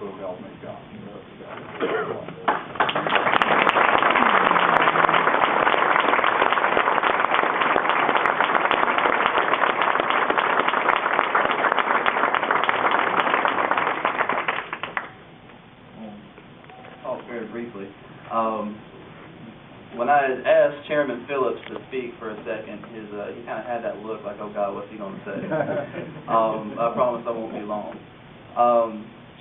so help me God. Very briefly. When I had asked Chairman Phillips to speak for a second, he kind of had that look like, oh God, what's he going to say? I promise I won't be long.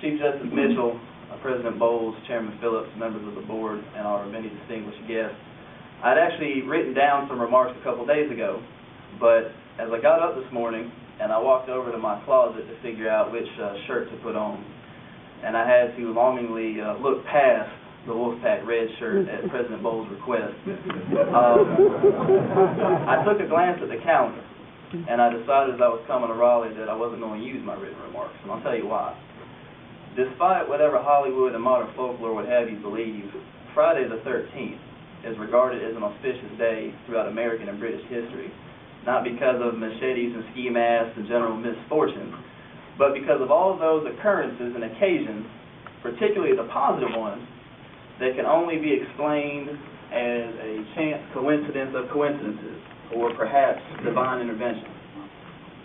Chief Justice Mitchell, President Bowles, Chairman Phillips, members of the board, and our many distinguished guests, I'd actually written down some remarks a couple days ago, but as I got up this morning and I walked over to my closet to figure out which shirt to put on, and I had to longingly look past the Wolfpack red shirt at President Bowles' request. I took a glance at the calendar, and I decided as I was coming to Raleigh that I wasn't going to use my written remarks, and I'll tell you why. Despite whatever Hollywood and modern folklore would have you believe, Friday the 13th is regarded as an auspicious day throughout American and British history, not because of machetes and ski masks and general misfortune, but because of all of those occurrences and occasions, particularly the positive ones, that can only be explained as a chance coincidence of coincidences, or perhaps divine intervention.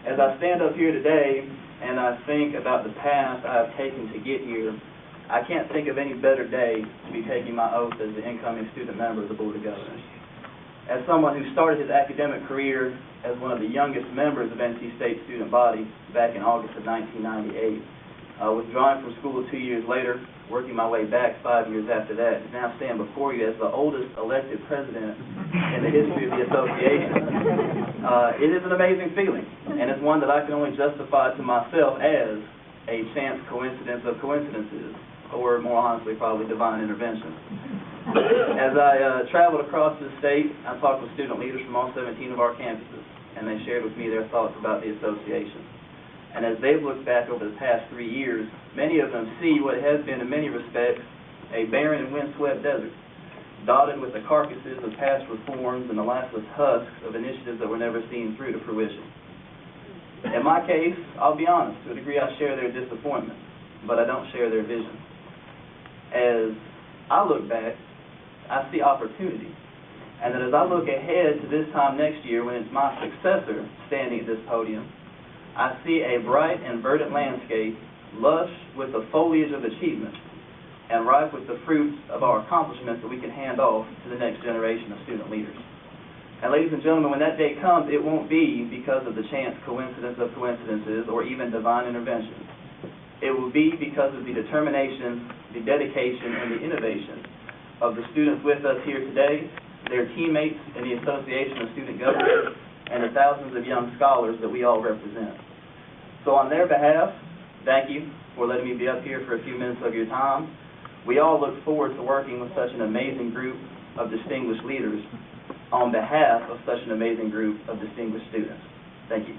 As I stand up here today and I think about the path I have taken to get here, I can't think of any better day to be taking my oath as the incoming student member of the Board of Governors. As someone who started his academic career as one of the youngest members of NC State's student body back in August of 1998, withdrawing from school 2 years later, working my way back 5 years after that, and now stand before you as the oldest elected president in the history of the association. It is an amazing feeling, and it's one that I can only justify to myself as a chance coincidence of coincidences, or more honestly, probably divine intervention. As I traveled across the state, I talked with student leaders from all 17 of our campuses, and they shared with me their thoughts about the association. And as they've looked back over the past 3 years, many of them see what has been, in many respects, a barren and windswept desert, dotted with the carcasses of past reforms and the lifeless husks of initiatives that were never seen through to fruition. In my case, I'll be honest, to a degree I share their disappointment, but I don't share their vision. As I look back, I see opportunity, and that as I look ahead to this time next year when it's my successor standing at this podium, I see a bright and verdant landscape, lush with the foliage of achievement, and ripe with the fruits of our accomplishments that we can hand off to the next generation of student leaders. And ladies and gentlemen, when that day comes, it won't be because of the chance coincidence of coincidences or even divine intervention. It will be because of the determination, the dedication, and the innovation of the students with us here today, their teammates in the Association of Student Governors, and the thousands of young scholars that we all represent. So on their behalf, thank you for letting me be up here for a few minutes of your time. We all look forward to working with such an amazing group of distinguished leaders on behalf of such an amazing group of distinguished students. Thank you.